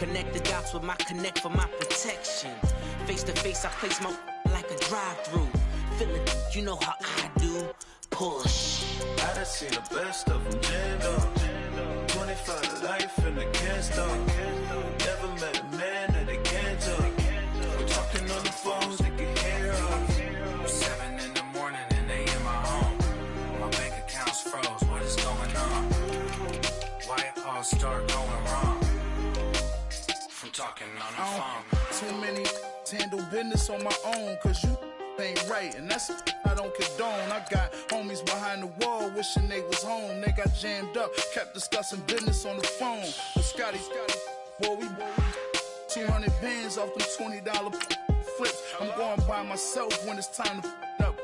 Connect the dots with my connect for my protection. Face to face, I place my like a drive-through. Feeling, you know how I do. Push. I done seen the best of them jammed up. 25 to life and they can't stop. Never met a man that they can't talk. We're talking on the phones, they can hear us. 7 in the morning and they in my home. My bank account's froze, what is going on? Why it all start going wrong? From talking on the phone. Too many handle business on my own, cause you ain't right, and that's I don't condone. I got homies behind the wall wishing they was home. They got jammed up, kept discussing business on the phone. But Scotty, boy, we 200 bands off them $20 flips. I'm going by myself when it's time to up.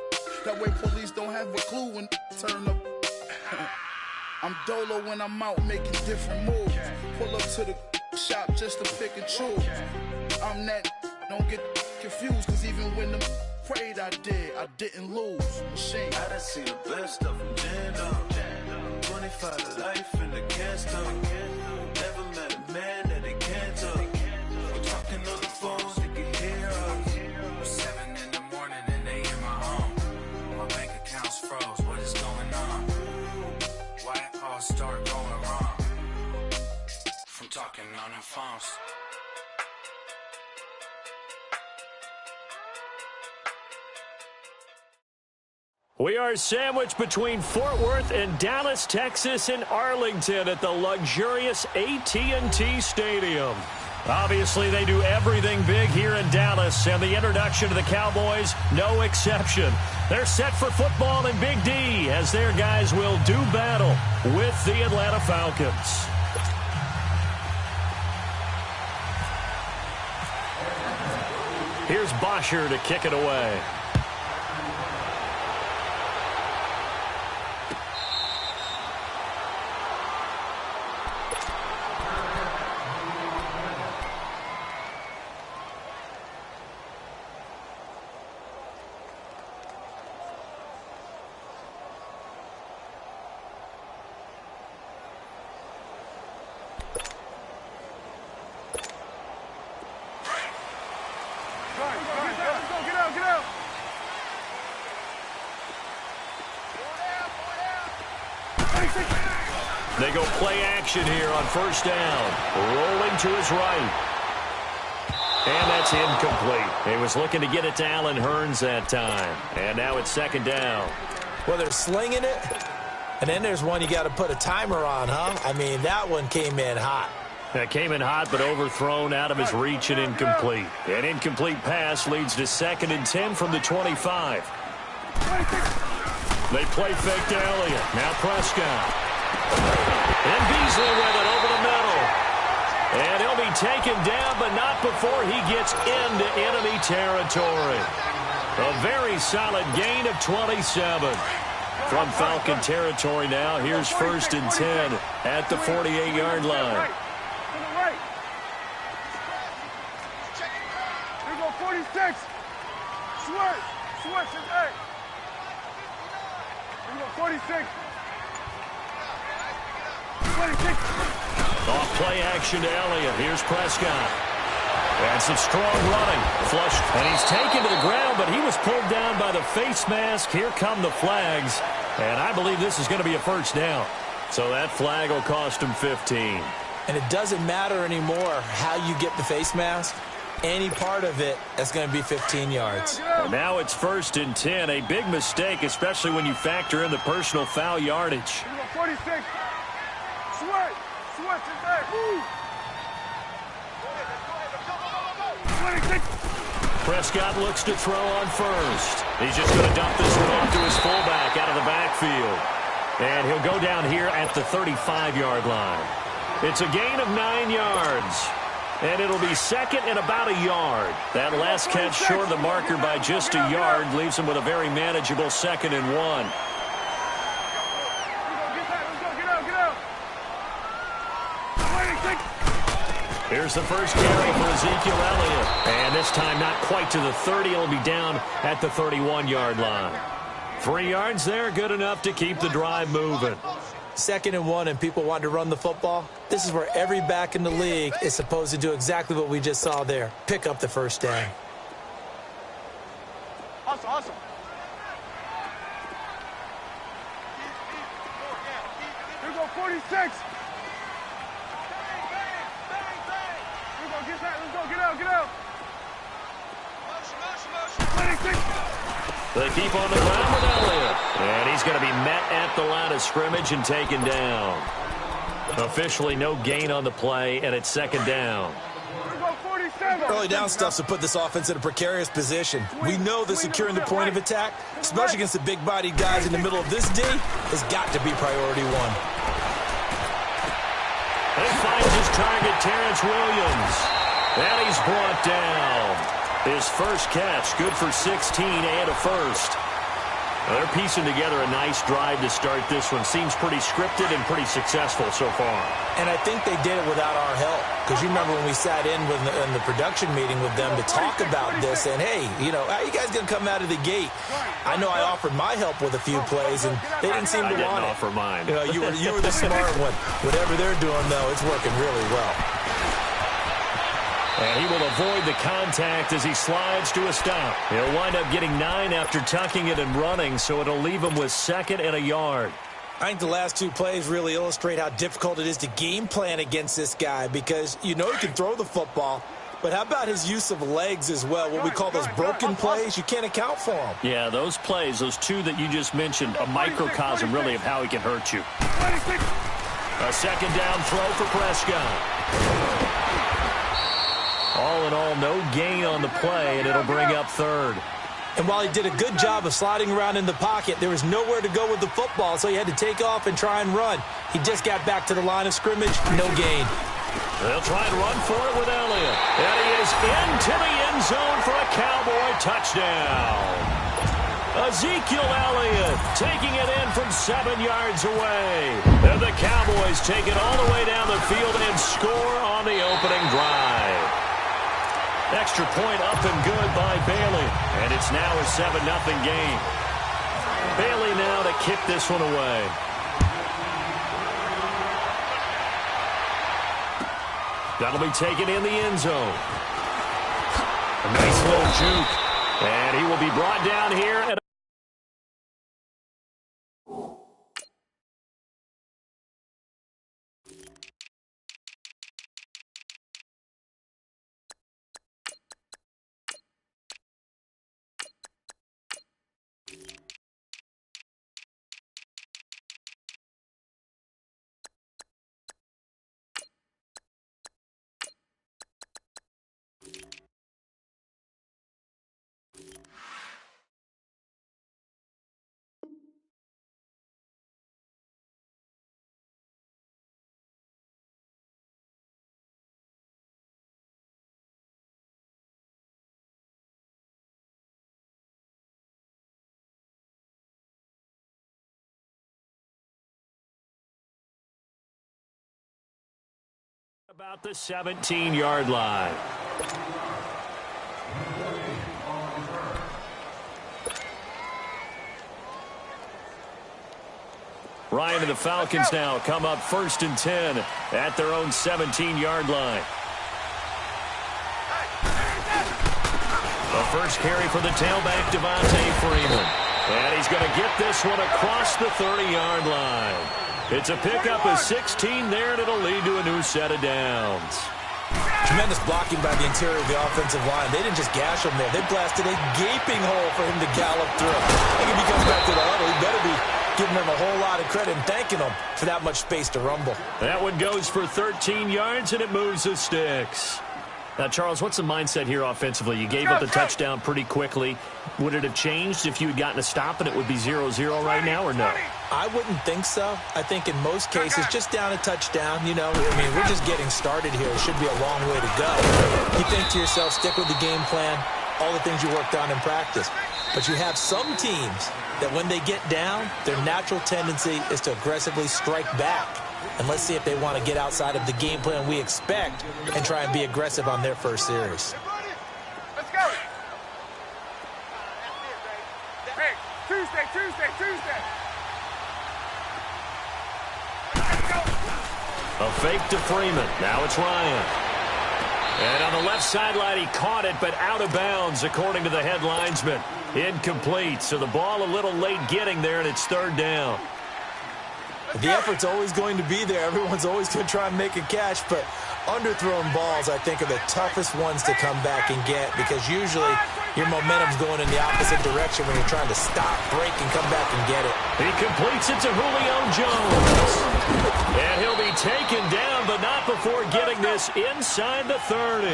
That way police don't have a clue when turn up. I'm dolo when I'm out making different moves. Pull up to the shop just to pick and choose. I'm that, don't get confused, cause even when them prayed I didn't lose. Machine. I done seen the best of them jammed up. 25 to life and they can't stop. Never met a man that they can't talk. We're talking on the phones, they can hear us. 7 in the morning and they in my home. My bank account's froze, what is going on? Why it all start going wrong? From talking on the phones. We are sandwiched between Fort Worth and Dallas, Texas, and Arlington at the luxurious AT&T Stadium. Obviously, they do everything big here in Dallas, and the introduction to the Cowboys, no exception. They're set for football in Big D as their guys will do battle with the Atlanta Falcons. Here's Bosher to kick it away. They go play action here on first down. Rolling to his right. And that's incomplete. He was looking to get it to Allen Hurns that time. And now it's second down. Well, they're slinging it. And then there's one you got to put a timer on, huh? I mean, that one came in hot. That came in hot, but overthrown out of his reach and incomplete. An incomplete pass leads to 2nd and 10 from the 25. They play fake to Elliott. Now Prescott. And Beasley with it over the middle. And he'll be taken down, but not before he gets into enemy territory. A very solid gain of 27. From Falcon territory now, here's 1st and 10 at the 48-yard line. Here we go, 46. Switch, it's 8. Here we go, 46. 26. Off play action to Elliott. Here's Prescott. And some strong running. Flushed. And he's taken to the ground, but he was pulled down by the face mask. Here come the flags. And I believe this is going to be a first down. So that flag will cost him 15. And it doesn't matter anymore how you get the face mask. Any part of it is going to be 15 yards. And now it's 1st and 10. A big mistake, especially when you factor in the personal foul yardage. 46. Switch, it's 8. 26. Prescott looks to throw on first. He's just going to dump this one off to his fullback out of the backfield. And he'll go down here at the 35-yard line. It's a gain of 9 yards. And it'll be 2nd and about a yard. That last catch short of the marker by just a yard leaves him with a very manageable 2nd and 1. Here's the first carry for Ezekiel Elliott. And this time not quite to the 30. It'll be down at the 31-yard line. 3 yards there, good enough to keep the drive moving. 2nd and 1 and people want to run the football, this is where every back in the league is supposed to do exactly what we just saw there. Pick up the first down. Awesome. Here we go, 46. Here we go, get back. Let's go, get out. Motion. 26. They keep on the ground with Elliott. And he's going to be met at the line of scrimmage and taken down. Officially no gain on the play, and it's 2nd down. Early down stuff to put this offense in a precarious position. We know that securing the point of attack, especially against the big-bodied guys in the middle of this D, has got to be priority 1. He finds his target, Terrence Williams. And he's brought down. His first catch, good for 16 and a first. They're piecing together a nice drive to start this one. Seems pretty scripted and pretty successful so far. And I think they did it without our help. Because you remember when we sat in the production meeting with them to talk about this, and hey, you know, how are you guys going to come out of the gate? I know I offered my help with a few plays, and they didn't seem to want it. I didn't offer mine. You know, you were the smart one. Whatever they're doing, though, it's working really well. And he will avoid the contact as he slides to a stop. He'll wind up getting 9 after tucking it and running, so it'll leave him with 2nd and a yard. I think the last 2 plays really illustrate how difficult it is to game plan against this guy because you know he can throw the football, but how about his use of legs as well, what we call those broken plays? You can't account for them. Yeah, those plays, those 2 that you just mentioned, a microcosm really of how he can hurt you. A 2nd down throw for Prescott. All in all, no gain on the play, and it'll bring up 3rd. And while he did a good job of sliding around in the pocket, there was nowhere to go with the football, so he had to take off and try and run. He just got back to the line of scrimmage, no gain. They'll try and run for it with Elliott. And he is into the end zone for a Cowboy touchdown. Ezekiel Elliott taking it in from 7 yards away. And the Cowboys take it all the way down the field and score on the opening drive. Extra point up and good by Bailey. And it's now a 7-0 game. Bailey now to kick this one away. That'll be taken in the end zone. A nice little juke. And he will be brought down here at about the 17-yard line. Ryan and the Falcons now come up 1st and 10 at their own 17-yard line. The first carry for the tailback, Devontae Freeman. And he's going to get this one across the 30-yard line. It's a pickup of 16 there, and it'll lead to a new set of downs. Tremendous blocking by the interior of the offensive line. They didn't just gash him there. They blasted a gaping hole for him to gallop through. I think if he comes back to the huddle, he better be giving them a whole lot of credit and thanking them for that much space to rumble. That one goes for 13 yards, and it moves the sticks. Now, Charles, what's the mindset here offensively? You gave up the touchdown pretty quickly. Would it have changed if you had gotten a stop and it would be 0-0 right now, or no? I wouldn't think so. I think in most cases, just down a touchdown, you know, I mean, we're just getting started here. It should be a long way to go. You think to yourself, stick with the game plan, all the things you worked on in practice. But you have some teams that when they get down, their natural tendency is to aggressively strike back. And let's see if they want to get outside of the game plan we expect and try and be aggressive on their first series. Let's go. Hey, Tuesday. A fake to Freeman. Now it's Ryan. And on the left sideline, he caught it, but out of bounds, according to the head linesman. Incomplete. So the ball a little late getting there, and it's third down. The effort's always going to be there. Everyone's always going to try and make a catch, but underthrown balls, I think, are the toughest ones to come back and get because usually your momentum's going in the opposite direction when you're trying to stop, break, and come back and get it. He completes it to Julio Jones. And he'll be taken down, but not before getting this inside the 30.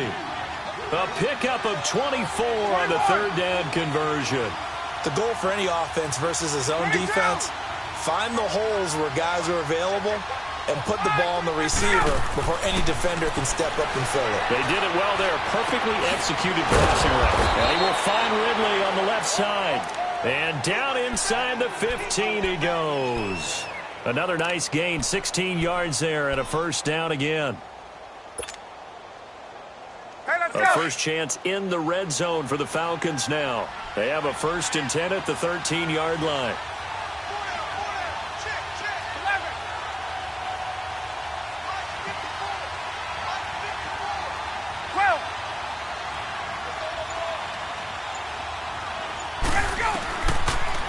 A pickup of 24 on the third down conversion. The goal for any offense versus his own defense, find the holes where guys are available and put the ball on the receiver before any defender can step up and fill it. They did it well there. Perfectly executed passing route. And he will find Ridley on the left side. And down inside the 15 he goes. Another nice gain, 16 yards there and a first down again. A first chance in the red zone for the Falcons now. They have a 1st and 10 at the 13-yard line.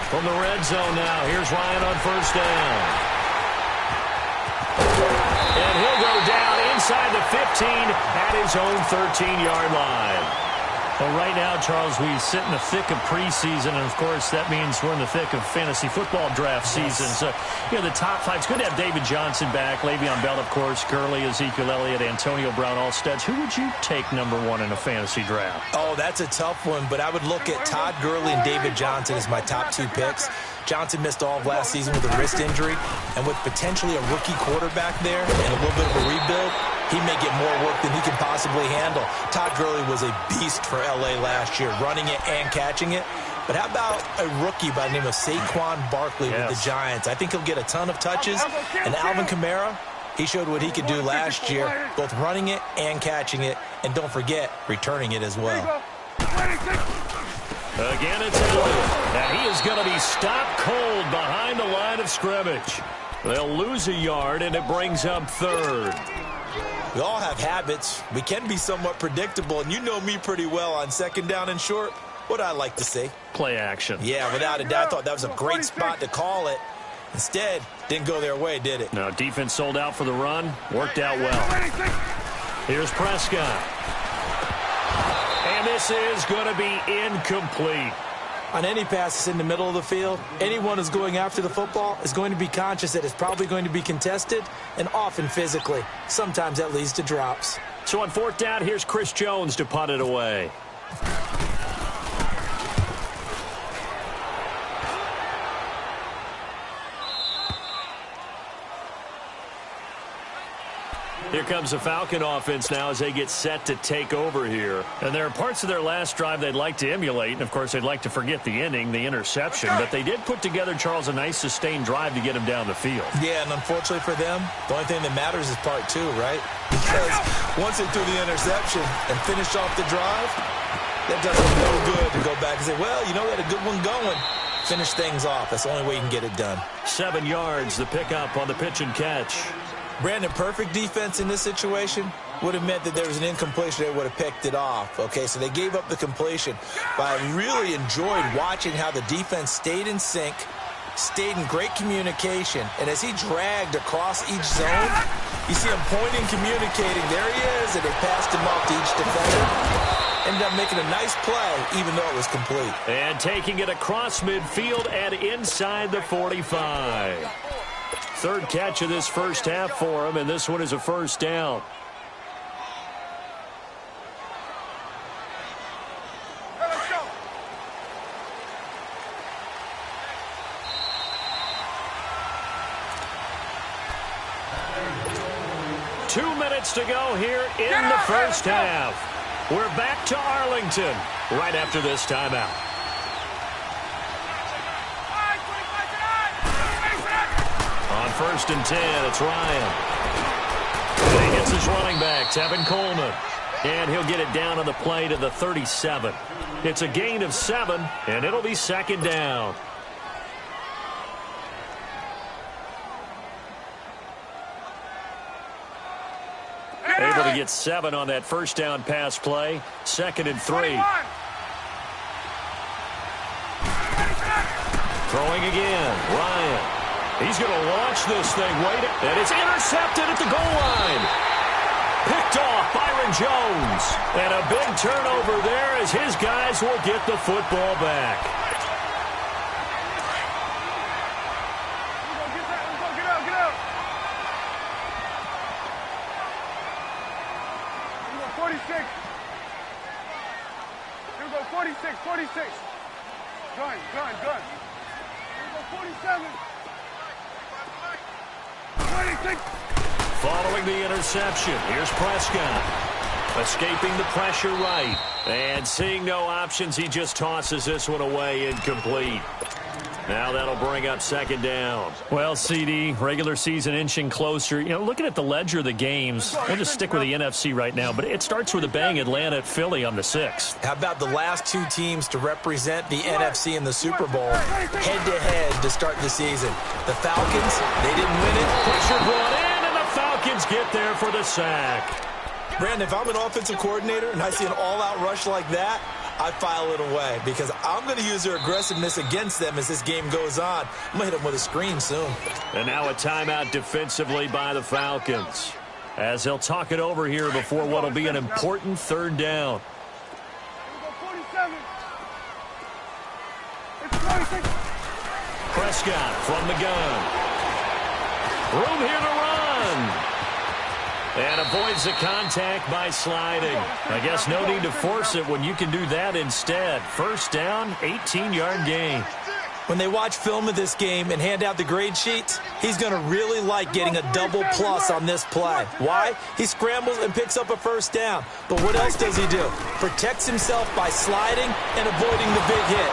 From the red zone now, here's Ryan on first down. And he'll go down inside the 15 at his own 13-yard line. Well, right now, Charles, we sit in the thick of preseason, and, of course, that means we're in the thick of fantasy football draft season. So, you know, the top 5, it's good to have David Johnson back, Le'Veon Bell, of course, Gurley, Ezekiel Elliott, Antonio Brown, all studs. Who would you take number 1 in a fantasy draft? Oh, that's a tough one, but I would look at Todd Gurley and David Johnson as my top 2 picks. Johnson missed all of last season with a wrist injury, and with potentially a rookie quarterback there and a little bit of a rebuild, he may get more work than he can possibly handle. Todd Gurley was a beast for L.A. last year, running it and catching it. But how about a rookie by the name of Saquon Barkley with the Giants? I think he'll get a ton of touches. And Alvin Kamara, he showed what he could do last year, both running it and catching it. And don't forget, returning it as well. Again, it's Elliott. And he is going to be stopped cold behind the line of scrimmage. They'll lose a yard, and it brings up third. We all have habits. We can be somewhat predictable, and you know me pretty well on second down and short. What I like to see. Play action. Yeah, without a doubt. I thought that was a great spot to call it. Instead, didn't go their way, did it? No, defense sold out for the run. Worked out well. Here's Prescott. And this is going to be incomplete. On any pass that's in the middle of the field, anyone who's going after the football is going to be conscious that it's probably going to be contested and often physically. Sometimes that leads to drops. So on 4th down, here's Chris Jones to punt it away. Here comes the Falcon offense now as they get set to take over here. And there are parts of their last drive they'd like to emulate. And, of course, they'd like to forget the ending, the interception. But they did put together, Charles, a nice sustained drive to get him down the field. Yeah, and unfortunately for them, the only thing that matters is part 2, right? Because once they threw the interception and finished off the drive, that does them no good to go back and say, well, you know, we had a good one going. Finish things off. That's the only way you can get it done. 7 yards, the pickup on the pitch and catch. Brandon, perfect defense in this situation would have meant that there was an incompletion. They would have picked it off. Okay, so they gave up the completion. But I really enjoyed watching how the defense stayed in sync, stayed in great communication. And as he dragged across each zone, you see him pointing, communicating. There he is, and they passed him off to each defender. Ended up making a nice play, even though it was complete. And taking it across midfield and inside the 45. Third catch of this first half for him, and this one is a first down. Let's go. 2 minutes to go here in the first half. We're back to Arlington right after this timeout. On 1st and 10, it's Ryan. And he gets his running back, Tevin Coleman. And he'll get it down on the play to the 37. It's a gain of 7, and it'll be 2nd down. gets 7 on that first down pass play. 2nd and 3. Throwing again. Ryan. He's going to launch this thing. And it's intercepted at the goal line. Picked off Byron Jones. And a big turnover there as his guys will get the football back. Get out. 46. Here we go, 46. Gun. Here we go, 47. 26. Following the interception, here's Prescott. Escaping the pressure right. And seeing no options, he just tosses this one away incomplete. Now that'll bring up 2nd down. Well, CD, regular season inching closer. You know, looking at the ledger of the games, we'll just stick with the NFC right now, but it starts with a bang, Atlanta at Philly on the 6th. How about the last 2 teams to represent the NFC in the Super Bowl head-to-head to start the season? The Falcons, they didn't win it. Pressure brought in, and the Falcons get there for the sack. Brandon, if I'm an offensive coordinator and I see an all-out rush like that, I file it away because I'm going to use their aggressiveness against them as this game goes on. I'm going to hit them with a screen soon. And now a timeout defensively by the Falcons as they'll talk it over here before what will be an important 3rd down. Prescott from the gun. Room here to run. And avoids the contact by sliding. I guess no need to force it when you can do that instead. 1st down, 18-yard gain. When they watch film of this game and hand out the grade sheets, he's going to really like getting a double plus on this play. Why? He scrambles and picks up a 1st down. But what else does he do? Protects himself by sliding and avoiding the big hit.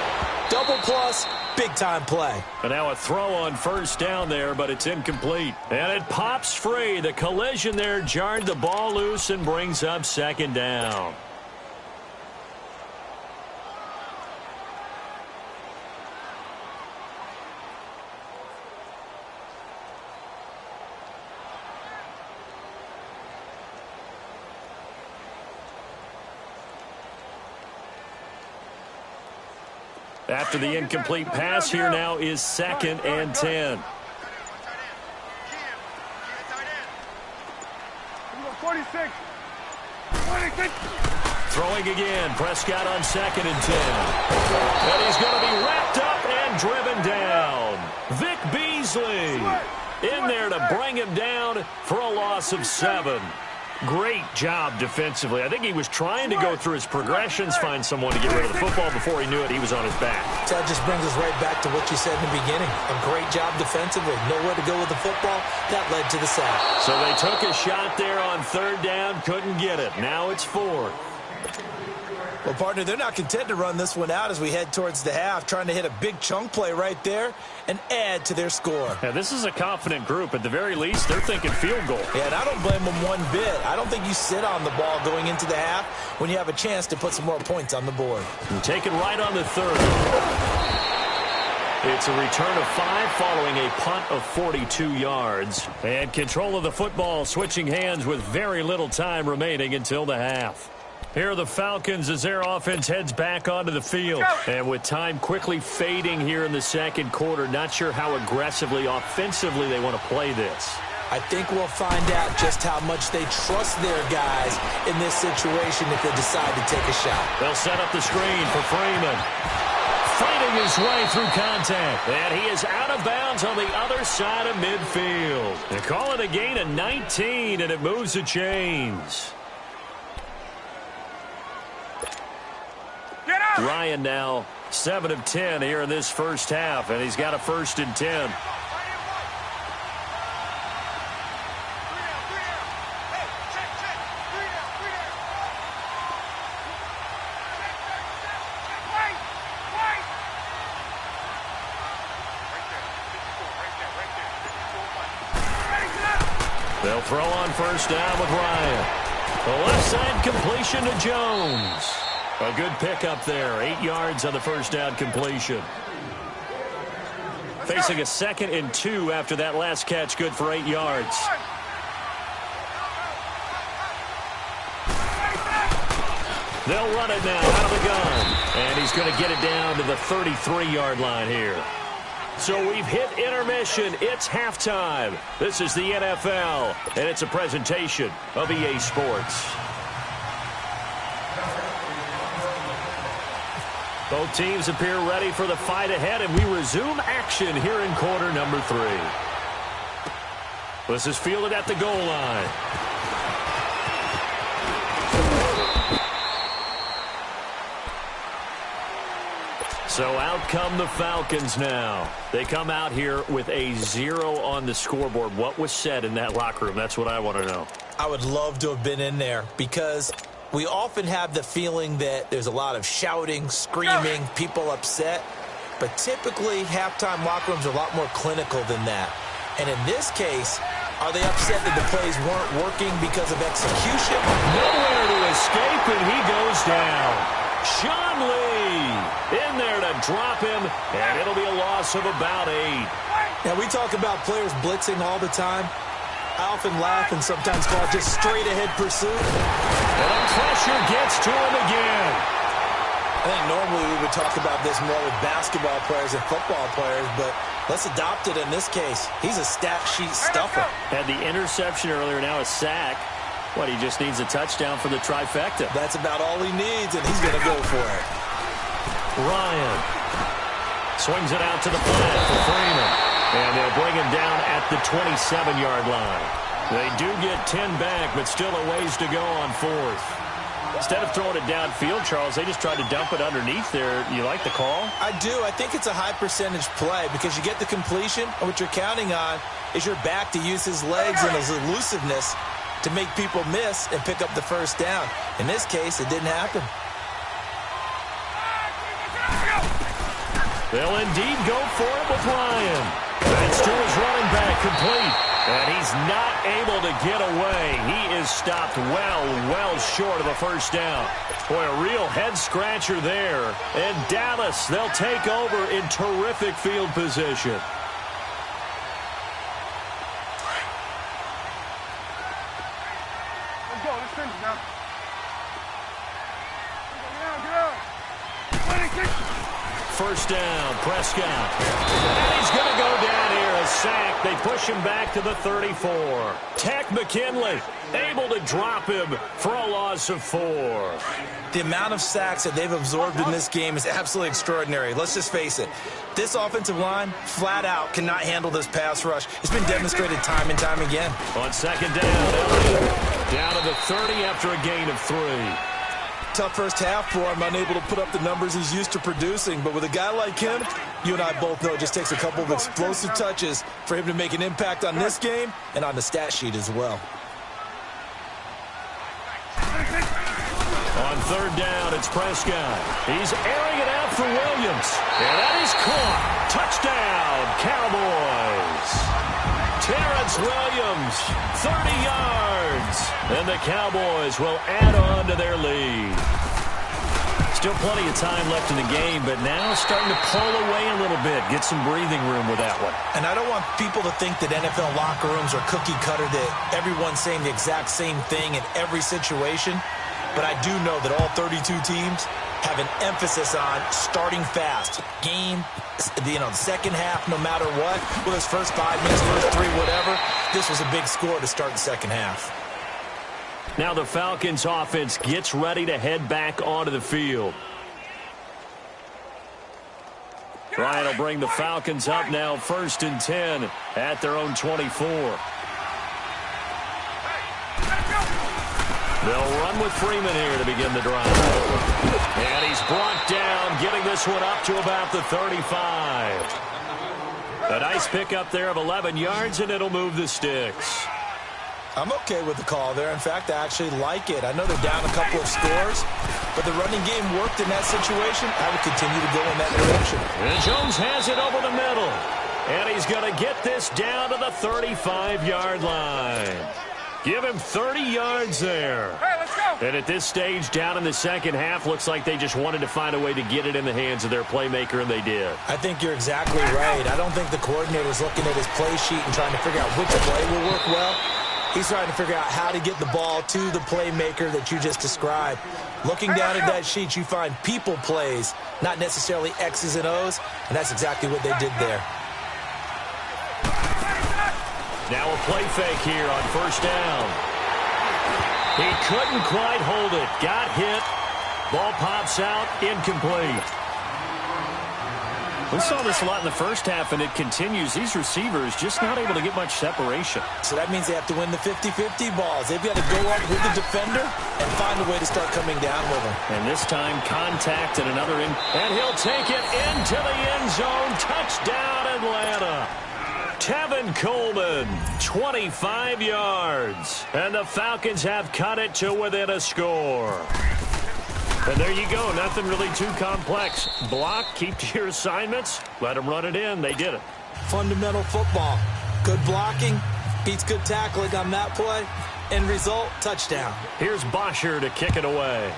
Double plus, big-time play. And now a throw on 1st down there, but it's incomplete. And it pops free. The collision there jarred the ball loose and brings up 2nd down. After the incomplete pass, here now is 2nd and 10. 46. Throwing again. Prescott on 2nd and 10. And he's going to be wrapped up and driven down. Vic Beasley in there to bring him down for a loss of 7. Great job defensively. I think he was trying to go through his progressions, find someone to get rid of the football. Before he knew it, he was on his back. So that just brings us right back to what you said in the beginning. A great job defensively. Nowhere to go with the football. That led to the sack. So they took a shot there on 3rd down, couldn't get it. Now it's 4th. Well, partner, they're not content to run this one out as we head towards the half, trying to hit a big chunk play right there and add to their score. Yeah, this is a confident group. At the very least, they're thinking field goal. Yeah, and I don't blame them one bit. I don't think you sit on the ball going into the half when you have a chance to put some more points on the board. And take it right on the 3rd. It's a return of 5 following a punt of 42 yards. And control of the football switching hands with very little time remaining until the half. Here are the Falcons as their offense heads back onto the field. And with time quickly fading here in the 2nd quarter, not sure how aggressively, offensively they want to play this. I think we'll find out just how much they trust their guys in this situation if they decide to take a shot. They'll set up the screen for Freeman. Fighting his way through contact. And he is out of bounds on the other side of midfield. They call it a gain of 19, and it moves the chains. Ryan now 7 of 10 here in this 1st half, and he's got a 1st and 10. They'll throw on 1st down with Ryan. The left side completion to Jones. A good pickup there. 8 yards on the 1st down completion. Facing a 2nd and 2 after that last catch, good for 8 yards. They'll run it now out of the gun. And he's going to get it down to the 33-yard line here. So we've hit intermission. It's halftime. This is the NFL, and it's a presentation of EA Sports. Both teams appear ready for the fight ahead, and we resume action here in quarter number 3. This is fielded at the goal line. So out come the Falcons now. They come out here with a 0 on the scoreboard. What was said in that locker room? That's what I want to know. I would love to have been in there because we often have the feeling that there's a lot of shouting, screaming, people upset. But typically, halftime locker rooms are a lot more clinical than that. And in this case, are they upset that the plays weren't working because of execution? Nowhere to escape, and he goes down. Sean Lee in there to drop him, and it'll be a loss of about 8. Now, we talk about players blitzing all the time. I often laugh and sometimes call it just straight-ahead pursuit. And the pressure gets to him again. I think normally we would talk about this more with basketball players and football players, but let's adopt it in this case. He's a stat sheet stuffer. Had the interception earlier, now a sack. What, he just needs a touchdown for the trifecta. That's about all he needs, and he's going to go for it. Ryan swings it out to the flat for Freeman. And they'll bring him down at the 27-yard line. They do get 10 back, but still a ways to go on 4th. Instead of throwing it downfield, Charles, they just tried to dump it underneath there. You like the call? I do. I think it's a high-percentage play because you get the completion, and what you're counting on is your back to use his legs and his elusiveness to make people miss and pick up the first down. In this case, it didn't happen. They'll indeed go for it with Ryan. That's to his running back, complete. And he's not able to get away. He is stopped well short of a first down. Boy, a real head-scratcher there. And Dallas, they'll take over in terrific field position. Let's go. Let's finish now. Get out. 26. First down, Prescott. And he's going to go down here, a sack. They push him back to the 34. Tech McKinley able to drop him for a loss of 4. The amount of sacks that they've absorbed in this game is absolutely extraordinary. Let's just face it. This offensive line, flat out, cannot handle this pass rush. It's been demonstrated time and time again. On second down, Elliott down to the 30 after a gain of 3. Tough first half for him, unable to put up the numbers he's used to producing. But with a guy like him, you and I both know it just takes a couple of explosive touches for him to make an impact on this game and on the stat sheet as well. On third down, it's Prescott. He's airing it out for Williams. And that is caught. Touchdown, Cowboys. Terrence Williams, 30 yards. And the Cowboys will add on to their lead. Still plenty of time left in the game, but now starting to pull away a little bit. Get some breathing room with that one. And I don't want people to think that NFL locker rooms are cookie cutter, that everyone's saying the exact same thing in every situation. But I do know that all 32 teams have an emphasis on starting fast. Game, the second half, no matter what, whether it's first 5 minutes, first 3, whatever, this was a big score to start the second half. Now the Falcons offense gets ready to head back onto the field. Ryan will bring the Falcons up now, 1st and 10 at their own 24. They'll run with Freeman here to begin the drive. And he's brought down, getting this one up to about the 35. A nice pickup there of 11 yards, and it'll move the sticks. I'm okay with the call there. In fact, I actually like it. I know they're down a couple of scores, but the running game worked in that situation. I would continue to go in that direction. And Jones has it over the middle. And he's going to get this down to the 35-yard line. Give him 30 yards there. Hey, let's go. And at this stage, down in the second half, looks like they just wanted to find a way to get it in the hands of their playmaker, and they did. I think you're exactly right. I don't think the coordinator's looking at his play sheet and trying to figure out which play will work well. He's trying to figure out how to get the ball to the playmaker that you just described. Looking down at that sheet, you find people plays, not necessarily X's and O's, and that's exactly what they did there. Now a play fake here on first down. He couldn't quite hold it. Got hit. Ball pops out. Incomplete. We saw this a lot in the first half, and it continues. These receivers just not able to get much separation. So that means they have to win the 50-50 balls. They've got to go up with the defender and find a way to start coming down with them. And this time, contact and another in. And he'll take it into the end zone. Touchdown, Atlanta. Tevin Coleman, 25 yards. And the Falcons have cut it to within a score. And there you go. Nothing really too complex. Block, keep to your assignments, let them run it in. They did it. Fundamental football. Good blocking, beats good tackling on that play. End result, touchdown. Here's Bosher to kick it away.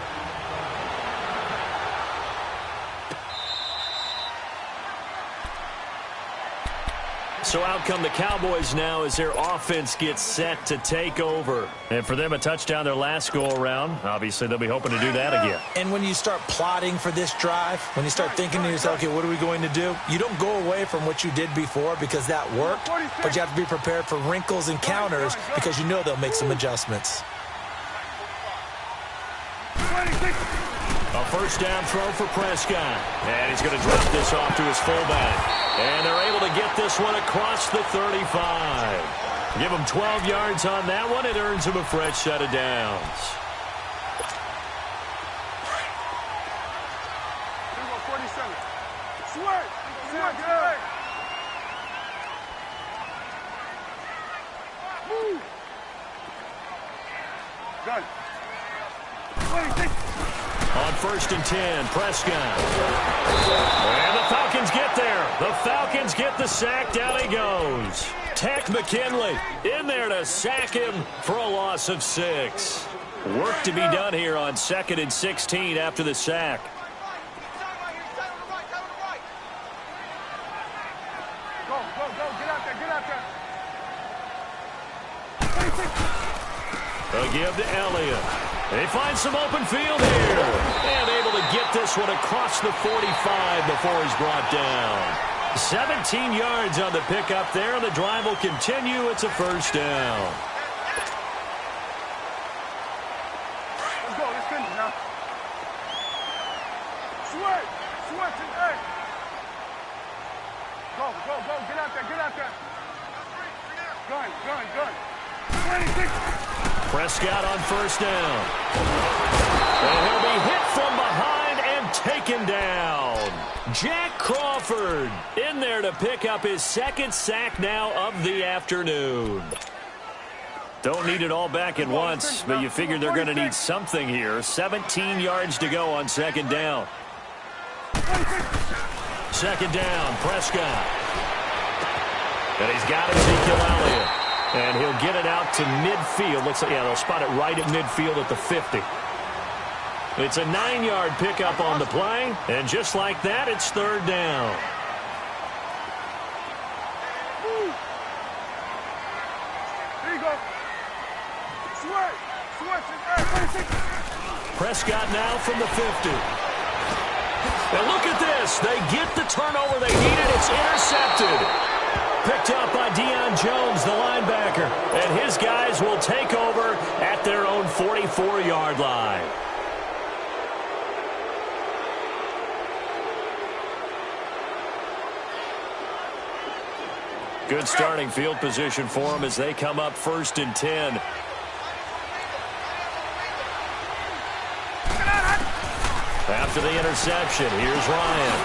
So out come the Cowboys now as their offense gets set to take over. And for them, a touchdown their last go-around. Obviously, they'll be hoping to do that again. And when you start plotting for this drive, when you start thinking to yourself, okay, what are we going to do? You don't go away from what you did before because that worked, but you have to be prepared for wrinkles and counters because you know they'll make some adjustments. A first down throw for Prescott. And he's going to drop this off to his fullback. And they're able to get this one across the 35. Give him 12 yards on that one. It earns him a fresh set of downs. Here we go, 47. Sweat! Sweat, good! Move! Done. 26. On first and 10, Prescott. And the Falcons get there. The Falcons get the sack. Down he goes. Tech McKinley in there to sack him for a loss of 6. Work to be done here on 2nd and 16 after the sack. Go, go, go. Get out there, get out there. 26. They'll give to Elliott. They find some open field here. And able to get this one across the 45 before he's brought down. 17 yards on the pickup there, and the drive will continue. It's a first down. Let's go, let's finish now. Sweat! Sweat today! Go, go, go. Get out there, get out there. Gun, gun, gun. 26. Prescott on first down. And he'll be hit from behind and taken down. Jack Crawford in there to pick up his 2nd sack now of the afternoon. Don't need it all back at once, but you figure they're going to need something here. 17 yards to go on 2nd down. 2nd down, Prescott. And he's got Ezekiel Elliott. And he'll get it out to midfield. Looks like, yeah, they'll spot it right at midfield at the 50. It's a 9-yard pickup on the play. And just like that, it's 3rd down. There you go. Sweat. Sweat. 26. Prescott now from the 50. And look at this. They get the turnover they needed. It's intercepted. Picked up by Deion Jones, the linebacker. And his guys will take over at their own 44-yard line. Good starting field position for them as they come up 1st and 10. After the interception, here's Ryan.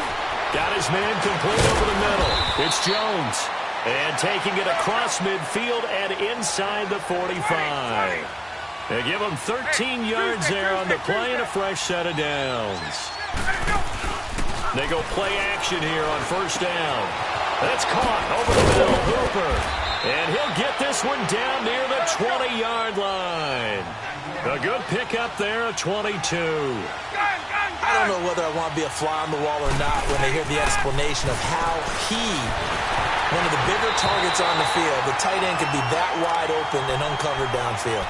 Got his man complete over the middle. It's Jones. And taking it across midfield and inside the 45. They give him 13 yards there on the play and a fresh set of downs. They go play action here on first down. That's caught over the middle, Hooper. And he'll get this one down near the 20-yard line. A good pickup there, a 22. I don't know whether I want to be a fly on the wall or not when they hear the explanation of how one of the bigger targets on the field, the tight end, could be that wide open and uncovered downfield.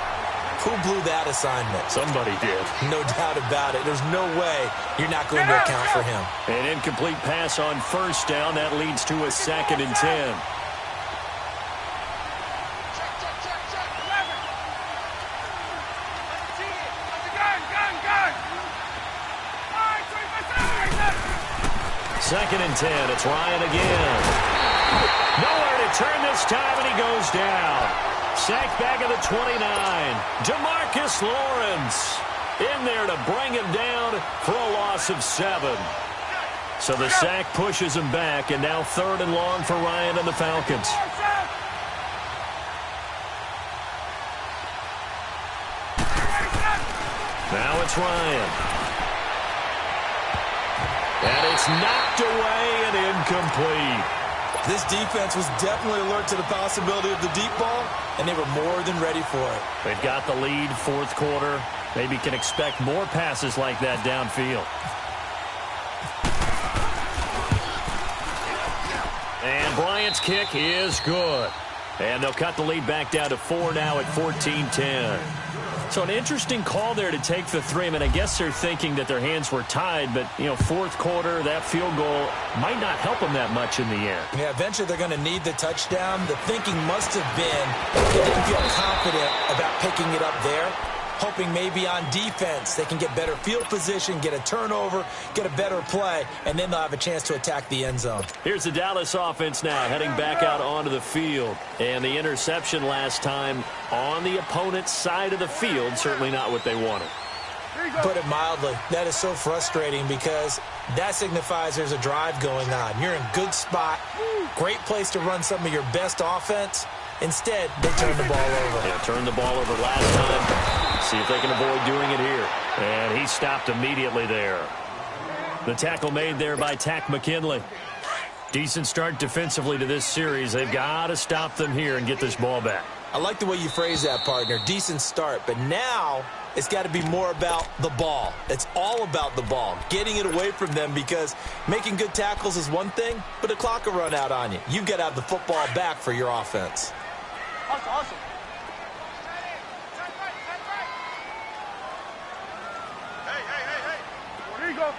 Who blew that assignment? Somebody did. No doubt about it. There's no way you're not going to account for him. An incomplete pass on first down. That leads to a 2nd and 10. Second and 10. It's Ryan again. Nowhere to turn this time, and he goes down. Sacked back at the 29. DeMarcus Lawrence in there to bring him down for a loss of 7. So the sack pushes him back, and now 3rd and long for Ryan and the Falcons. Now it's Ryan. And it's knocked away and incomplete. This defense was definitely alert to the possibility of the deep ball, and they were more than ready for it. They've got the lead, 4th quarter. Maybe can expect more passes like that downfield. And Bryant's kick is good. And they'll cut the lead back down to 4 now at 14-10. So an interesting call there to take the 3. I mean, I guess they're thinking that their hands were tied, but, 4th quarter, that field goal might not help them that much in the end. Yeah, eventually they're going to need the touchdown. The thinking must have been they didn't feel confident about picking it up there, hoping maybe on defense they can get better field position, get a turnover, get a better play, and then they'll have a chance to attack the end zone. Here's the Dallas offense now heading back out onto the field. And the interception last time on the opponent's side of the field, certainly not what they wanted. Put it mildly, that is so frustrating because that signifies there's a drive going on. You're in a good spot, great place to run some of your best offense. Instead, they turn the ball over. Yeah, turned the ball over last time. See if they can avoid doing it here. And he stopped immediately there. The tackle made there by Tack McKinley. Decent start defensively to this series. They've got to stop them here and get this ball back. I like the way you phrase that, partner. Decent start. But now it's got to be more about the ball. It's all about the ball, getting it away from them, because making good tackles is one thing, but the clock will run out on you. You've got to have the football back for your offense. Awesome. Hey. There you go.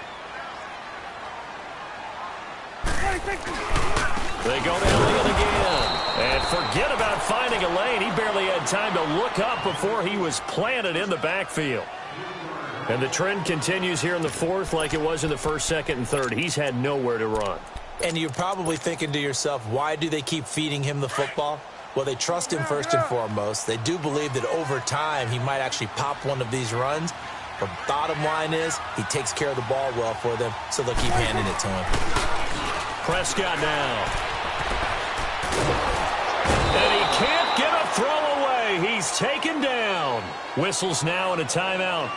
They go to Elliott again. And forget about finding a lane. He barely had time to look up before he was planted in the backfield. And the trend continues here in the 4th like it was in the 1st, 2nd, and 3rd. He's had nowhere to run. And you're probably thinking to yourself, why do they keep feeding him the football? Well, they trust him first and foremost. They do believe that over time he might actually pop one of these runs. But bottom line is he takes care of the ball well for them, so they'll keep handing it to him. Prescott now. And he can't get a throw away. He's taken down. Whistles now and a timeout.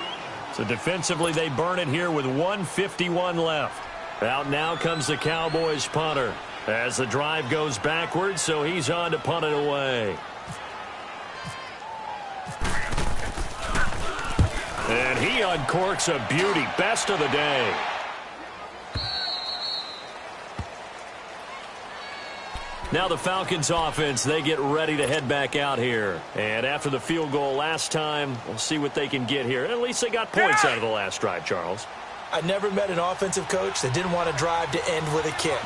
So defensively they burn it here with 1:51 left. Out now comes the Cowboys punter as the drive goes backwards, so he's on to punt it away. And he uncorks a beauty. Best of the day. Now the Falcons offense, they get ready to head back out here. And after the field goal last time, we'll see what they can get here. At least they got points out of the last drive, Charles. I never met an offensive coach that didn't want to drive to end with a kick.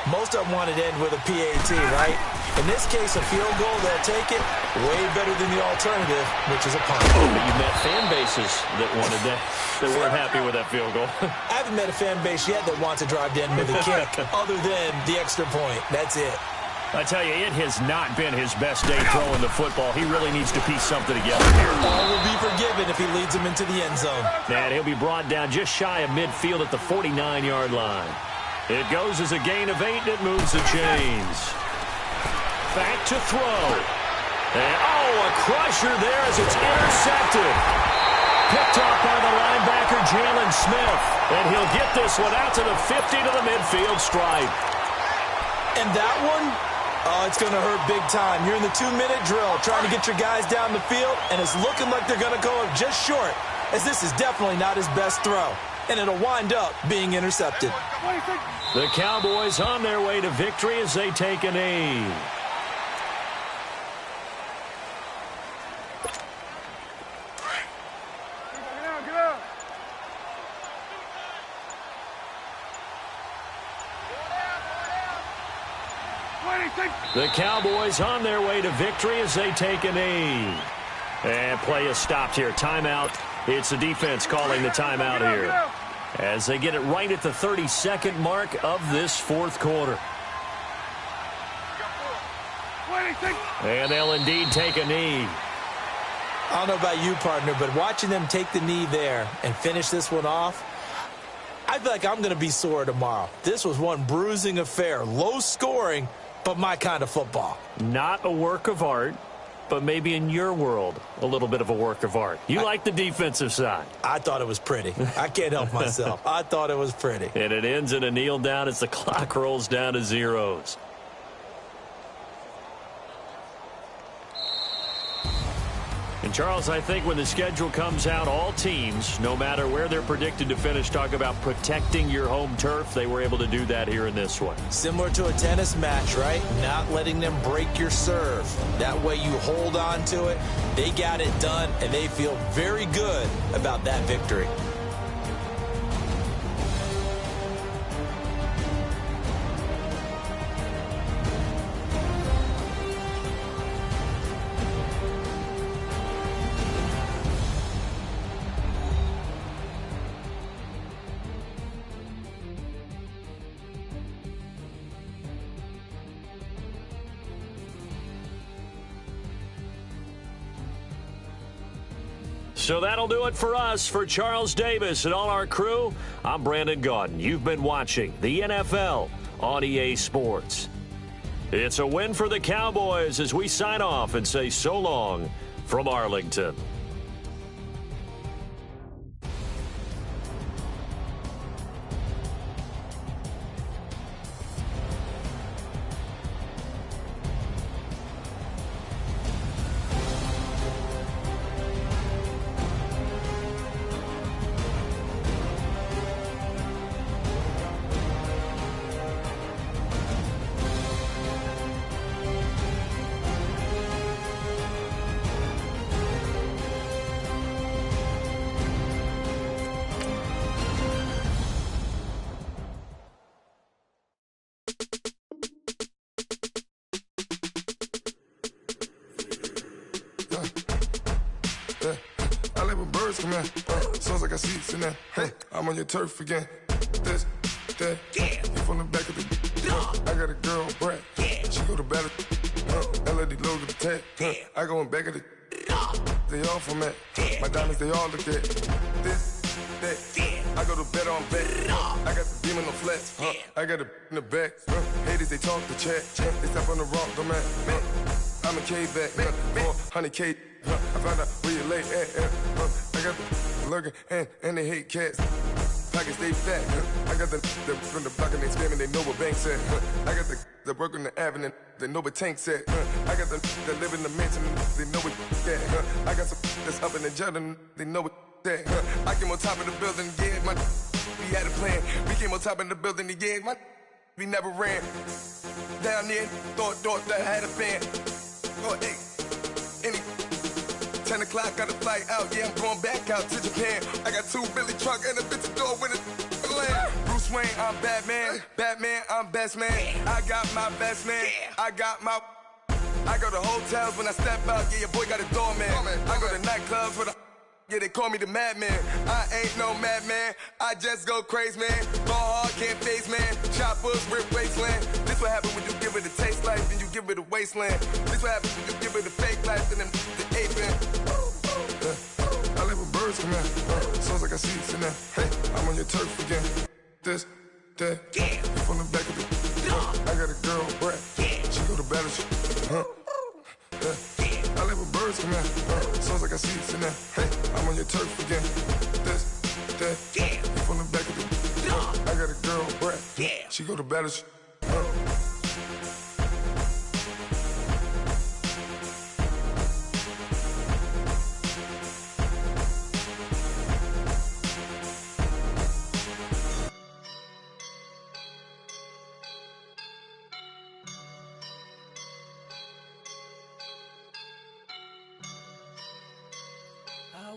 Most of them wanted to end with a PAT, right? In this case, a field goal, they'll take it way better than the alternative, which is a punt. Oh, but you met fan bases that wanted that, that weren't happy with that field goal. I haven't met a fan base yet that wants to drive to end with a kick, other than the extra point. That's it. I tell you, it has not been his best day throwing the football. He really needs to piece something together here. All will be forgiven if he leads him into the end zone. And he'll be brought down just shy of midfield at the 49-yard line. It goes as a gain of 8, and it moves the chains. Back to throw. And, a crusher there as it's intercepted. Picked off by the linebacker, Jalen Smith. And he'll get this one out to the 50 to the midfield stripe. And that one, it's going to hurt big time. You're in the 2-minute drill trying to get your guys down the field, and it's looking like they're going to go up just short, as this is definitely not his best throw. and it'll wind up being intercepted. The Cowboys on their way to victory as they take a knee. The Cowboys on their way to victory as they take a knee. And play is stopped here. Timeout. It's the defense calling the timeout here as they get it right at the 32nd mark of this fourth quarter. And they'll indeed take a knee. I don't know about you, partner, but watching them take the knee there and finish this one off, I feel like I'm going to be sore tomorrow. This was one bruising affair. Low scoring, but my kind of football. Not a work of art, but maybe in your world, a little bit of a work of art. You like the defensive side. I thought it was pretty. I can't help myself. I thought it was pretty. And it ends in a kneel down as the clock rolls down to zeros. And, Charles, I think when the schedule comes out, all teams, no matter where they're predicted to finish, talk about protecting your home turf. They were able to do that here in this one. Similar to a tennis match, right? Not letting them break your serve. That way you hold on to it. They got it done, and they feel very good about that victory. So that'll do it for us. For Charles Davis and all our crew, I'm Brandon Gaudin. You've been watching the NFL on EA Sports. It's a win for the Cowboys as we sign off and say so long from Arlington. Come here, sounds like I see it's in there. I'm on your turf again. This, that, you from the back of the. I got a girl, Brad. She go to battle. LAD low to the tag. I go in back of the. They all from that. My diamonds, they all look at. This, that. I go to bed on bed. I got the demon on flats. I got it in the back. Haters, they talk the chat. They step on the rock, don't man. I'm a K-back. 400K. I found out where you lay at. I got the lurking and they hate cats. Pockets stay fat. I got the from the block and they screaming, they know what banks at. I got the work on the avenue, they know what tanks at. I got the that live in the mansion, they know what that. I got some that's up in the jungle, they know what that. I came on top of the building, yeah, we had a plan. We came on top of the building, yeah, we never ran. Down there, thought that I had a fan. Oh, hey, any 10 o'clock, got a flight out, yeah, I'm going back out to Japan. I got 2 Billy truck and a bitch door with a land. Bruce Wayne, I'm Batman. Batman, I'm best man. I got my best man. I go to hotels when I step out, yeah, your boy got a doorman. I go to nightclubs with a, yeah, they call me the madman. I ain't no madman, I just go crazy, man. Ball hard, can't face, man. Choppers, rip wasteland. This what happen when you give it a taste life and you give it a wasteland. This what happens when you give it a fake life and then the ape in. I live with birds come in. Sounds like I see it's in there. Hey, I'm on your turf again. This, that, you from the back of the. I got a girl, Brad. She go to battle. I live with birds come in. Sounds like I see it's in there. Hey, I'm on your turf again. This, that, you from the back of the. I got a girl, Brad. She go to battle.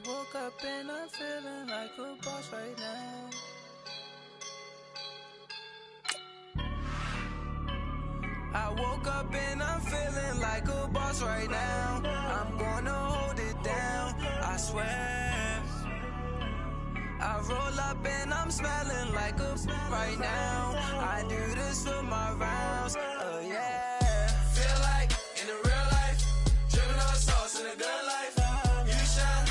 woke up and I'm feeling like a boss right now. I woke up and I'm feeling like a boss right now. I'm gonna hold it down, I swear. I roll up and I'm smelling like a right now. I do this for my rounds, yeah. Feel like in the real life, dripping on sauce in a good life. You shine,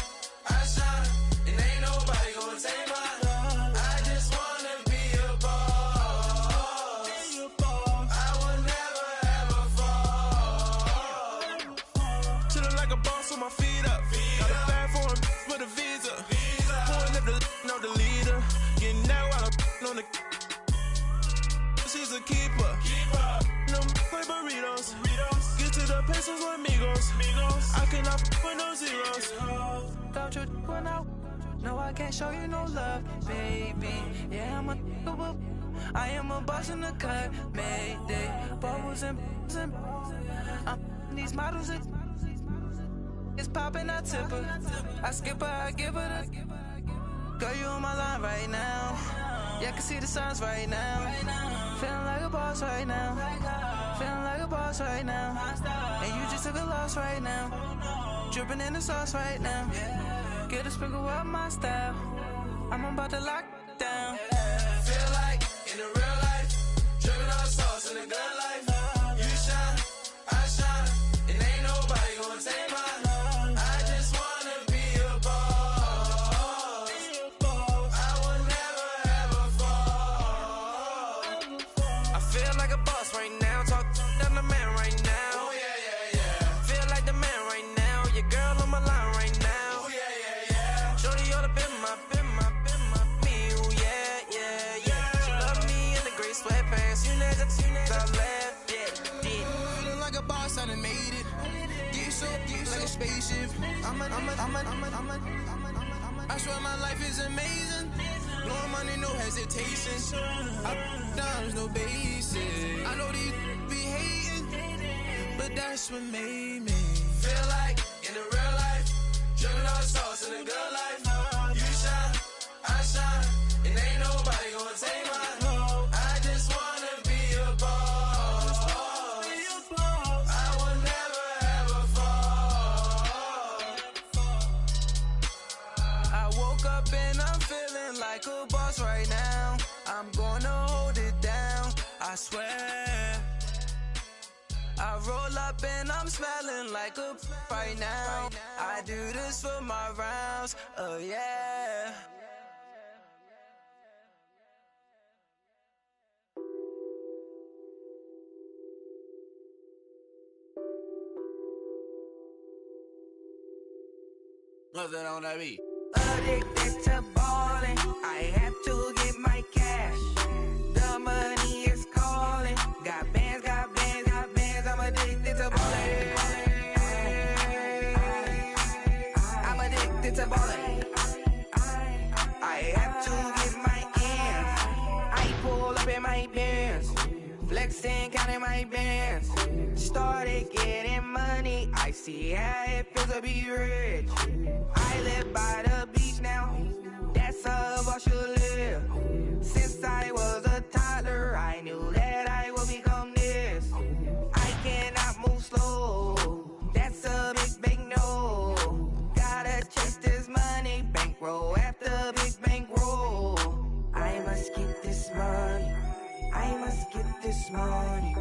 I shine, and ain't nobody gonna take mine. I just wanna be a boss. I will never ever fall. Chillin' like a boss with my feet up. Got a bag for him with a visa. Pulling up the know the leader. Getting out while I'm on the. She's a keeper. No play burritos. Get to the pesos with amigos. I cannot with no zeros. Thought you went out. No, I can't show you no love, baby. Yeah, I am a boss in the cut, Mayday. Bubbles and these models it's popping, I tip her. I skip her, I give her the. Girl, you on my line right now. Yeah, I can see the signs right now. Feeling like a boss right now. Feeling like a boss right now. And you just took a loss right now. Dripping in the sauce right now. Get a sprinkle up my style. I'm about to lock down. Feel like in the real life, dripping on sauce in a good life. You shine, I shine, and ain't nobody gonna take mine. I just wanna be a boss. I will never ever fall. I feel like a boss right now. Talk down the man right now. Oh yeah. Feel like the man right now. Your girl on my line right now. Oh yeah. Shorty oughta been my me. Ooh yeah. She love me in the gray sweatpants. You never I left, yeah. Feeling like a boss, I done made it. Get so like a spaceship. I swear my life is amazing. Blowing money, no hesitation. Up, downs, no basic. I know these be hating, but that's what made me. Feel like in the real life, dripping on sauce in a good life. You shine, I shine, and ain't nobody gonna take mine. I just wanna be a boss. I will never ever fall. I woke up and I'm feeling like a boss right now. I'm gonna hold it down, I swear. I roll up and I'm smelling like a right now. I do this for my rounds, yeah. What's that on that beat? Addicted to ballin', I have to get my cash. The money is calling. Got bands, I'm addicted to ballin'. I'm addicted to ballin'. I have to get my ends. I pull up in my Benz, flexing, counting my bands. Started getting money, I see how it feels to be rich. I live by the beach now, that's how I should live. Since I was a toddler, I knew that I would become this. I cannot move slow, that's a big no. Gotta chase this money, bankroll after big bankroll. I must get this money, I must get this money.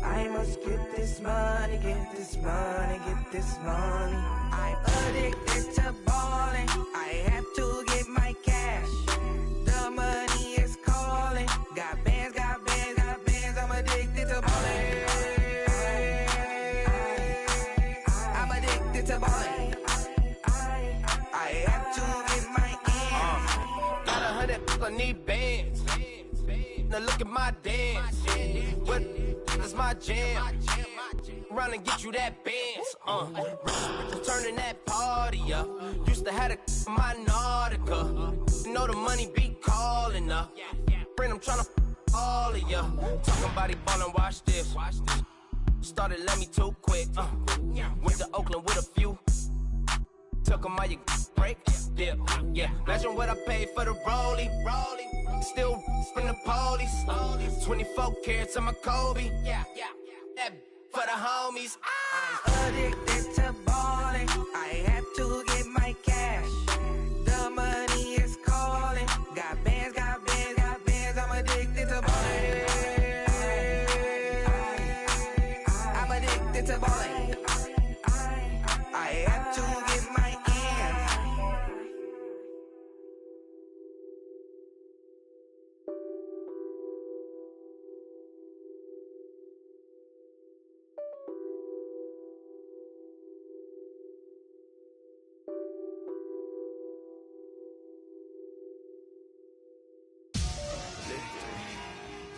I must get this money, get this money, get this money. I'm addicted to ballin', I have to get my cash. The money is calling. Got bands, I'm addicted to ballin'. I'm addicted to ballin'. I have to get my ends. Got 100, I need bands. Now look at my dance. What is my jam? Run and get you that Benz. Turning that party up. Used to have a my Nautica. Know the money be calling up. Friend, I'm tryna all of ya. Talking about he ballin', watch this. Started let me too quick. Went to Oakland with a few. Took 'em all you break. Yeah, imagine what I paid for the rollie. Still in the police. 24 carats on my Kobe. Yeah, that for the homies. I'm addicted to balling. I have to get my cash. The money is calling. Got bands, got bands, got bands. I'm addicted to balling. I'm addicted to balling. I have to get my ends.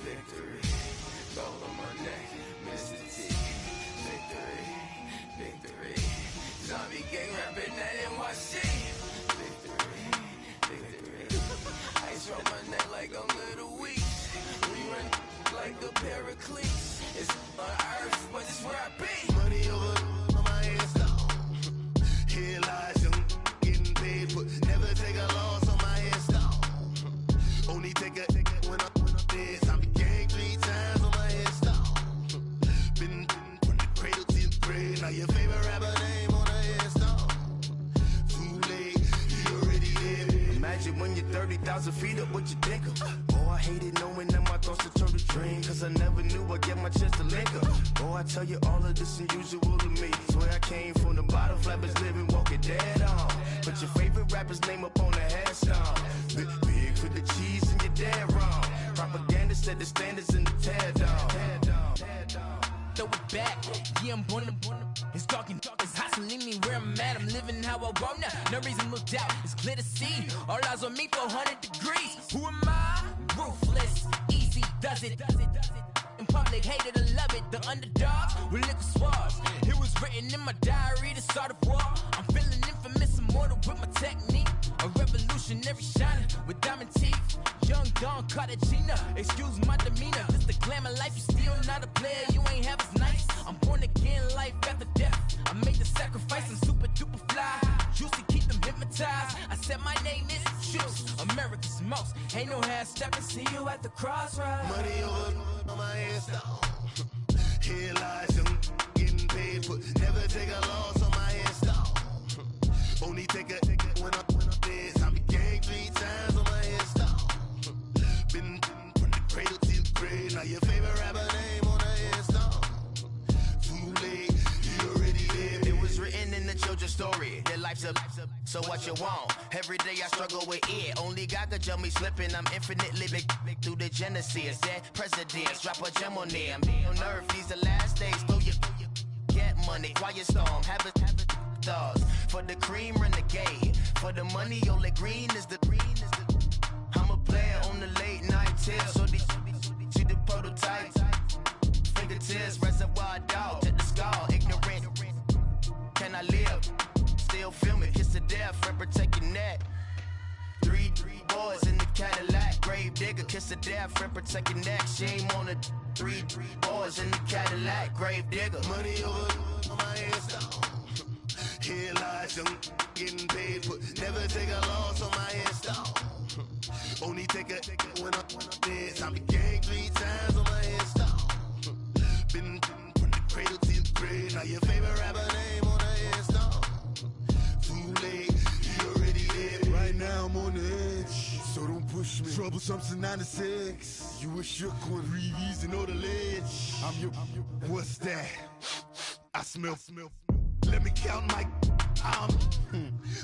Victory, gold on my neck, Mr. T. Victory, zombie gang rapping that NYC. Victory, ice on my neck like a little weak. We run like a paraclete. It's on earth, but it's where I be. Money over on my hands down. Here lies young, getting paid, but never take a loss on my hands down. Only take a when I'm dead. Zombie gang 3 times on my head stone. Been from the cradle to the grave. Now your favorite rapper name on a headstone. Too late, you already there. Imagine when you're 30,000 feet up, what you think of? Oh, I hated knowing that my thoughts would turn to dream. Cause I never knew I'd get my chance to link up. Oh, I tell you all of this unusual to me. Swear I came from the bottom, flappers living, walking dead on. Put your favorite rapper's name up on the headstone. Big for the cheese and you're dead wrong. Propaganda set the standards in the tear down. Throw it back, yeah, I'm born to. It's talking, it's hustling me where I'm at. I'm living how I want now. No reason to look doubt, it's clear to see. All eyes on me, 400 degrees. Who am I? Ruthless, easy, does it. In public, hated or love it. The underdogs with liquor swabs. It was written in my diary to start a war. I'm feeling infamous, immortal with my technique. A revolutionary shining with diamond teeth. Young Don Cartagena, excuse my demeanor. This the glamour life, you still not a player, you ain't half as nice. I'm born again, life after death. I made the sacrifice and super duper fly. Juicy, keep them hypnotized. I said my name is Juice, America's most. Ain't no half stepping, see you at the crossroads. Money over on my hands down. Here lies young, getting paid, but never take a loss on my hands down. Only take a when I'm dead. Zombie gang 3 times on my hands down. Been from the cradle to the grave. Now your favorite rapper name on a headstone. Too late, you already lived. It was written in the children's story. Their life's a so what you want? Every day I struggle with it. Only God could jump me slipping. I'm infinitely big through the genesis. Dead presidents, drop a gem on them. On earth, these the last days. Throw your get money, quiet storm. Have it stars for the cream renegade. For the money, only green is the. I'm a player on the late night tips. So these see the prototype. Fingertips, reservoir dog, check the skull. Ignorant, can I live? Still film it, kiss to death, friend protect your neck. 3 boys in the Cadillac, grave digger, kiss to death, friend protect your neck. Shame on the 3 boys in the Cadillac, grave digger. Money over on my hands down. Here lies young, getting paid, but never take a loss on my hands down. Only take a when I'm dead. Zombie gang 3 times on my hands down. Been from the cradle to the grave. Now your favorite rapper name on a headstone. Too late, you already lived. Right now I'm on the edge, so don't push me. Troublesome to 9 to 6. You a shook one, breathe easy, know the ledge. I'm your, what's that? I smell. Let me count my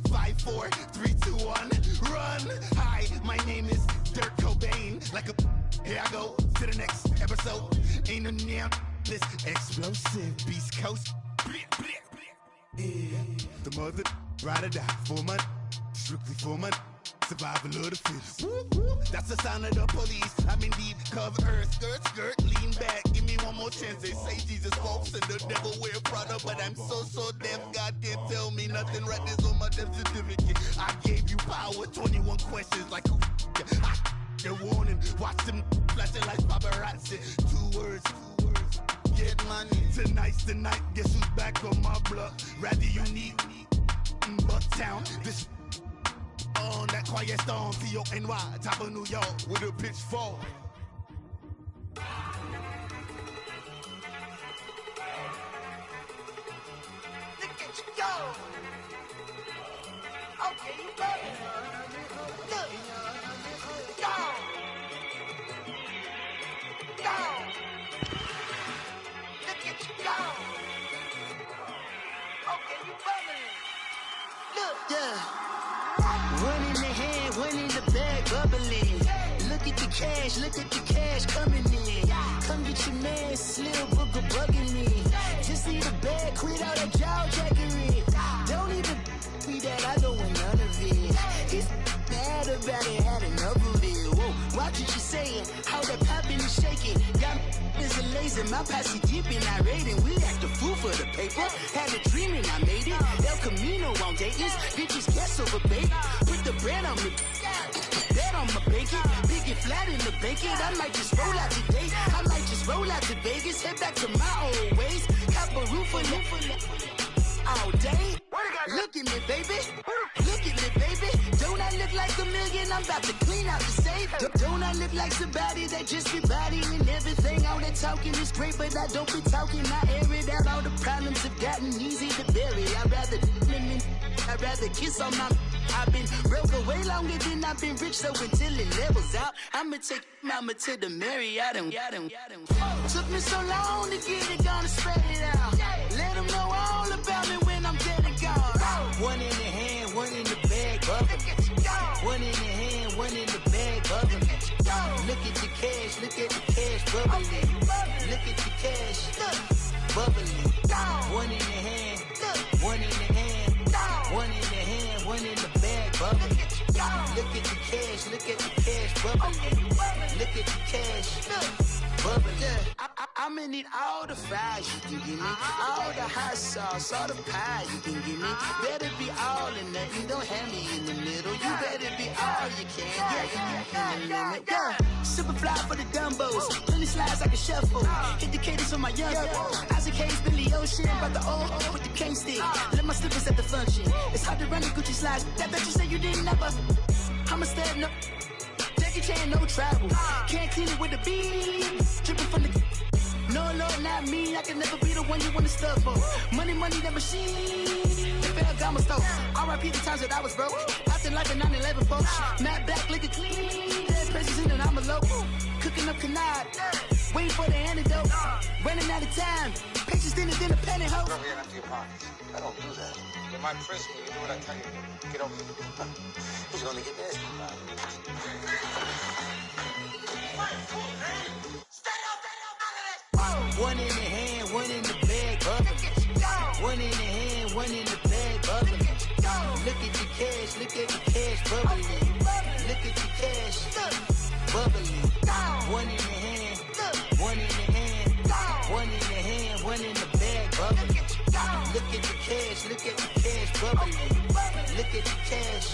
5, 4, 3, 2, 1, run. Hi, my name is Dirk Cobain. Like a, here I go to the next episode. Ain't no damn this explosive Beast Coast. Yeah. The mother ride or die for money, strictly for money. Survival of the fittest. That's the sound of the police. I'm in deep cover earth, skirt, lean back. Give me one more chance. They say Jesus walks and the devil wear Prada, but I'm so deaf. God can't tell me nothing. Right there's on my death certificate. I gave you power. 21 questions like who? They're warning. Watch them flashing like paparazzi. 2 words. Get money. Tonight's the night. Guess who's back on my block? Rather you need Bucktown. This on that quiet storm, T-O-N-Y, top of New York with a pitchfork. Look at you go. Okay, you ready? Look. Go. Go. Look at you go. Okay, you ready? Look. Yeah. One in the hand, one in the bag, bubbling. Look at the cash coming in. Come get your man, Slim Booger bugging me. Just see the bag, quit all that jaw jackery. Don't even be that, I don't want none of it. He's mad about it, had enough of it. Whoa, watch what you saying, how that poppin' and shaking. Got is a laser, my posse deep and I raiding. We act a fool for the paper, had a dream and I made it. El Camino on Dayton's, bitches guess over bait. Put the brand on me, bet on my bacon. Big and flat in the bacon, I might just roll out today. I might just roll out to Vegas, head back to my old ways. Cop a roof for all day. Look at me, baby. Look at me, baby. Don't I look like a million? I'm about to clean out the safe. Don't I look like somebody that just be bodying everything? All that talking is great, but I don't be talking. I air it out. All the problems have gotten easy to bury. I'd rather kiss on my. I've been broke way longer than I've been rich, so until it levels out, I'ma take mama to the Marriott and took me so long to get it, gonna spread it out. Let them know all about me when I'm dead and gone. One in the hand, one in the bag, bubbling. One in the hand, one in the bag, bubbling. Look at the cash, bubbling. Look at the cash, bubbling. One in the hand, one in the hand, one in the hand, one in the bag, bubbling. Look at the cash, bubbling. Look at the cash, bubbling. I'ma need all the fries you can give me, all the hot sauce, all the pie you can give me. Better be all or nothing, don't have me in the middle. You better be all you can, yeah. Super fly for the dumbos, plenty slides like a shuffle. Hit the cadence on my young Isaac Hayes, Billy Ocean, about the old with the cane stick. Let my slippers at the function. It's hard to run the Gucci slides. That bet you say you didn't never. I'ma step no. Jackie Chan, no travel. Can't clean it with a beat. Dripping from the. No, Lord, not me. I can never be the one you want to stuff for. Money, that machine. The Ferragamo stove. R.I.P. the times that I was broke. Acting like a 9/11 folks. Matte back, liquor clean. Dead presents in and I'm a local. Cooking up canard. Waiting for the antidote. Running out of time. Patience thinner than a penny hoe. Rub your empty your pockets. I don't do that. In my prison, you do what I tell you to. Get over it. Who's gonna get this? One in the hand, one in the bag, bubbling. One in the hand, one in the bag, bubbling. Look at the cash, bubbling. Look at the cash, bubbling. One in the hand, one in the hand, one in the hand, one in the bag, bubbling. Look at the cash, bubbling. Look at the cash,